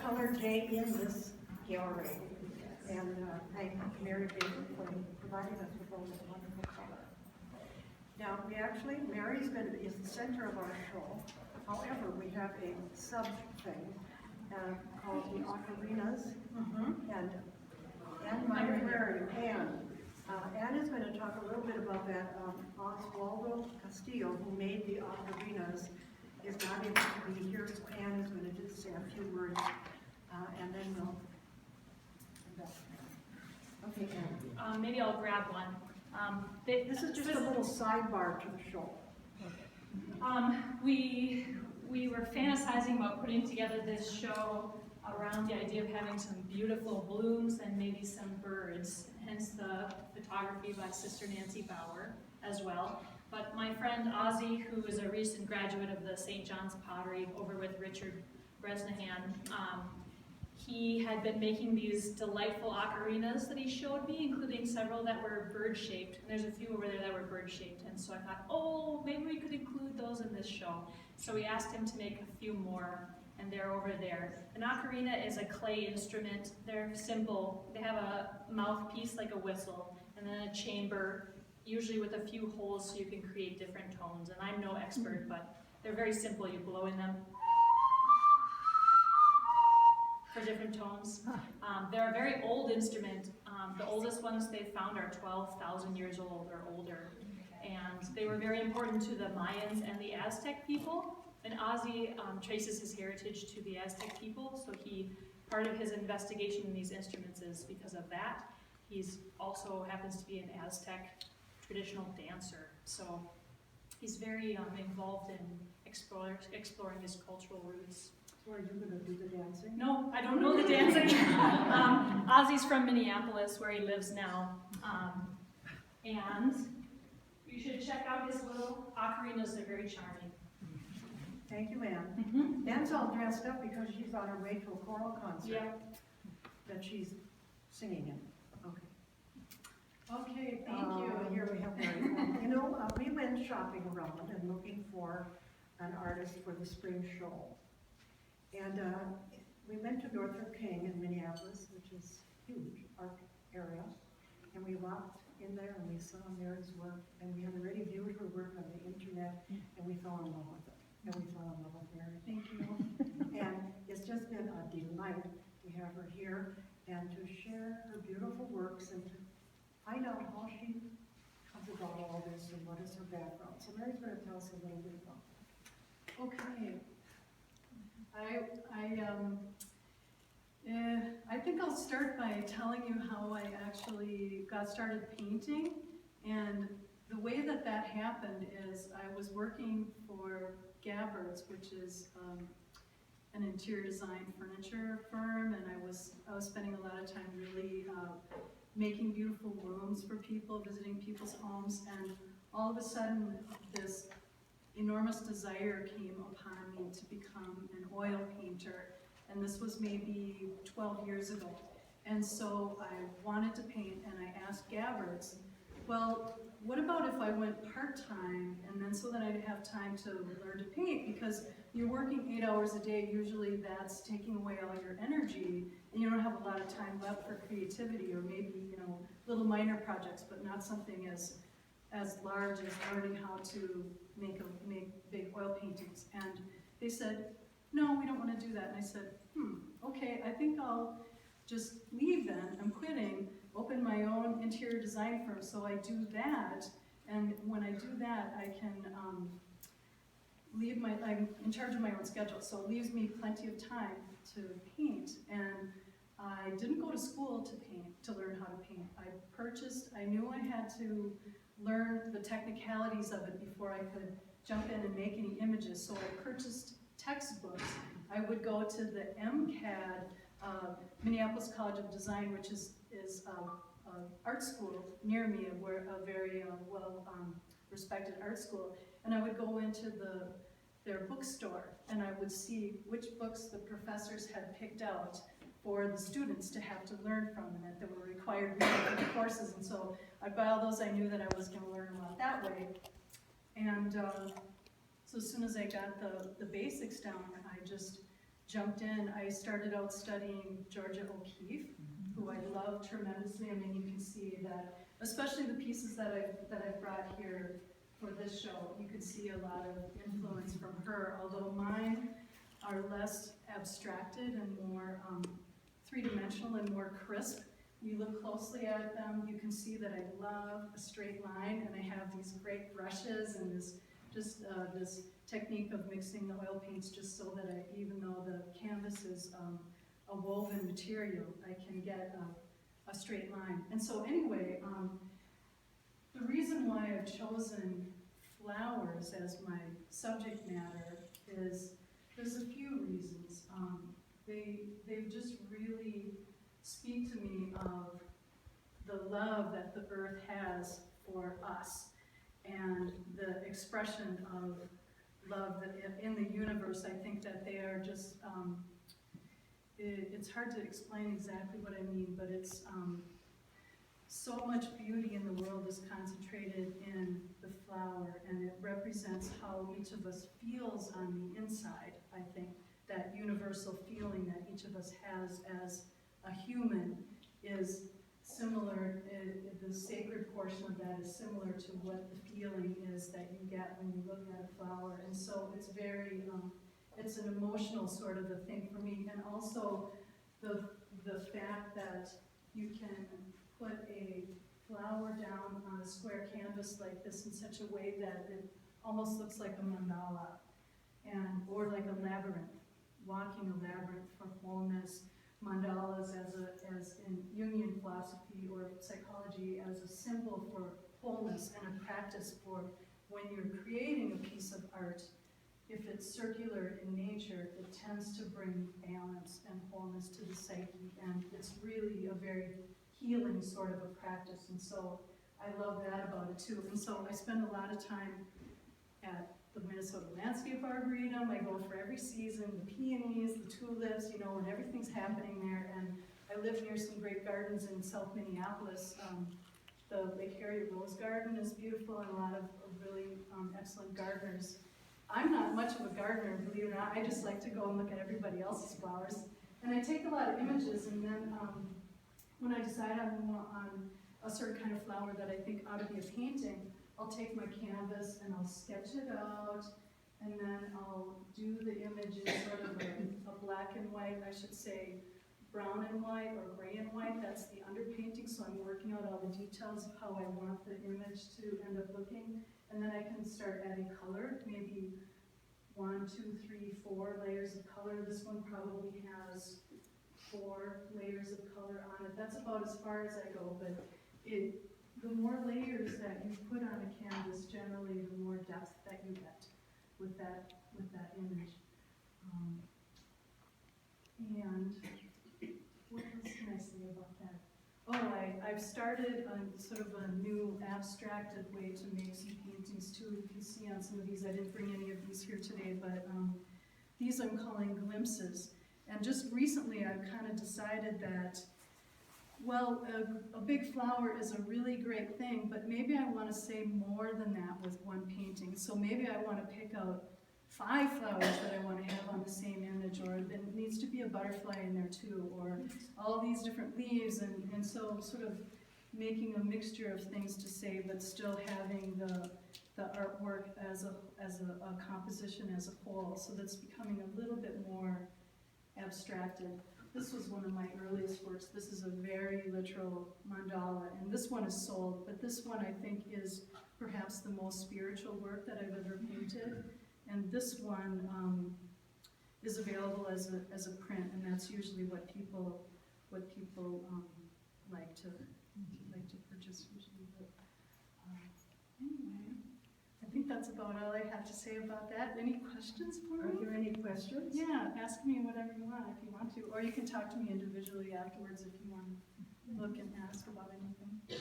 colored day in this gallery. And thank Mary Baker for providing us with all this wonderful color. Now, Mary's is the center of our show. However, we have a sub thing called the Ocarinas. And my librarian, Anne is going to talk a little bit about that. Oswaldo Castillo, who made the Ocarinas, is not able to be here, so Anne is going to just say a few words, and then we'll come back. Okay, Anne. Maybe I'll grab one. This is just a little sidebar to the show. We were fantasizing about putting together this show around the idea of having some beautiful blooms and maybe some birds, hence the photography by Sister Nancy Bauer as well. But my friend Ozzy, who is a recent graduate of the St. John's Pottery over with Richard Bresnahan, he had been making these delightful ocarinas that he showed me, including several that were bird-shaped. And there's a few over there that were bird-shaped. And so I thought, oh, maybe we could include those in this show. So we asked him to make a few more, and they're over there. An ocarina is a clay instrument. They're simple. They have a mouthpiece like a whistle, and then a chamber, usually with a few holes so you can create different tones. And I'm no expert, but they're very simple. You blow in them for different tones. They're a very old instrument. The oldest ones they've found are 12,000 years old or older. And they were very important to the Mayans and the Aztec people. And Ozzy traces his heritage to the Aztec people, so part of his investigation in these instruments is because of that. He's also happens to be an Aztec traditional dancer. So he's very involved in exploring his cultural roots. So are you going to do the dancing? No, I don't know the dancing. Ozzy's from Minneapolis, where he lives now. And you should check out his little ocarinas. They're very charming. Thank you, Anne. Anne's all dressed up because she's on her way to a choral concert that she's singing in. Okay, thank you. Here we have Mary. We went shopping around and looking for an artist for the spring show. And we went to Northrop King in Minneapolis, which is huge art area. And we walked in there and we saw Mary's work, and we had already viewed her work on the internet, and we fell in love with it. And we fell in love with Mary. Thank you. And it's just been a delight to have her here and to share her beautiful works and to find out how she comes about all this and what is her background. So Mary's going to tell us a little bit about that. Okay. I think I'll start by telling you how I actually got started painting. And the way that happened is I was working for Gabbard's, which is an interior design furniture firm, and I was spending a lot of time really making beautiful rooms for people, visiting people's homes, and all of a sudden this enormous desire came upon me to become an oil painter, and this was maybe 12 years ago. And so I wanted to paint, and I asked Gabbard's, well, what about if I went part-time, and then so that I'd have time to learn to paint, because you're working 8 hours a day, usually that's taking away all your energy, and you don't have a lot of time left for creativity, or maybe, little minor projects, but not something as large as learning how to make big oil paintings. And they said, no, we don't want to do that. And I said, okay, I think I'll just leave then. I'm quitting, open my own interior design firm. So I do that, and when I do that, I can I'm in charge of my own schedule, so it leaves me plenty of time to paint. And I didn't go to school to paint, to learn how to paint. I knew I had to learn the technicalities of it before I could jump in and make any images, so I purchased textbooks. I would go to the MCAD, Minneapolis College of Design, which is art school near me, a very well respected art school, and I would go into their bookstore, and I would see which books the professors had picked out for the students to have to learn from, and that were required for the courses. And so I'd buy all those. I knew that I was going to learn a lot that way. And so as soon as I got the basics down, I just jumped in, I started out studying Georgia O'Keeffe, who I love tremendously. I mean, you can see that, especially the pieces that I've brought here for this show, you can see a lot of influence from her, although mine are less abstracted and more three-dimensional and more crisp. You look closely at them, you can see that I love a straight line, and I have these great brushes and this technique of mixing the oil paints just so that even though the canvas is a woven material, I can get a straight line. And so anyway, the reason why I've chosen flowers as my subject matter is there's a few reasons. They just really speak to me of the love that the earth has for us and the expression of love that in the universe. I think that they are just, it's hard to explain exactly what I mean, but it's so much beauty in the world is concentrated in the flower, and it represents how each of us feels on the inside. I think that universal feeling that each of us has as a human is similar, the sacred portion of that is similar to what the feeling is that you get when you look at a flower. And so it's very, it's an emotional sort of a thing for me. And also the fact that you can put a flower down on a square canvas like this in such a way that it almost looks like a mandala, or like a labyrinth, walking a labyrinth for wholeness. Mandalas as in Jungian philosophy or psychology as a symbol for wholeness and a practice for when you're creating a piece of art. If it's circular in nature, it tends to bring balance and wholeness to the psyche, and it's really a very healing sort of a practice. And so I love that about it too. And so I spend a lot of time at the Minnesota Landscape Arboretum. I go for every season, the peonies, the tulips, you know, and everything's happening there. And I live near some great gardens in South Minneapolis. The Lake Harriet Rose Garden is beautiful, and a lot of really excellent gardeners. I'm not much of a gardener, believe it or not. I just like to go and look at everybody else's flowers. And I take a lot of images, and then when I decide on a certain kind of flower that I think ought to be a painting, I'll take my canvas and I'll sketch it out, and then I'll do the images sort of a black and white, I should say brown and white or gray and white. That's the underpainting, so I'm working out all the details of how I want the image to end up looking. And then I can start adding color, maybe 1, 2, 3, 4 layers of color. This one probably has 4 layers of color on it. That's about as far as I go, but the more layers that you put on a canvas, generally the more depth that you get with that image. And what else can I say about that? Oh, I've started sort of a new abstracted way to make some paintings too. You can see on some of these, I didn't bring any of these here today, but these I'm calling glimpses. And just recently I've kind of decided that, well, a big flower is a really great thing, but maybe I want to say more than that with one painting. So maybe I want to pick out 5 flowers that I want to have on the same image, or it needs to be a butterfly in there too, or all these different leaves, and so sort of making a mixture of things to say, but still having the artwork as a composition as a whole. So that's becoming a little bit more abstracted. This was one of my earliest works. This is a very literal mandala, and this one is sold, but this one I think is perhaps the most spiritual work that I've ever painted. And this one is available as a print, and that's usually what people like to purchase usually. But anyway, I think that's about all I have to say about that. Any questions for me? Are there any questions? Yeah, ask me whatever you want if you want to, or you can talk to me individually afterwards if you want to look and ask about anything.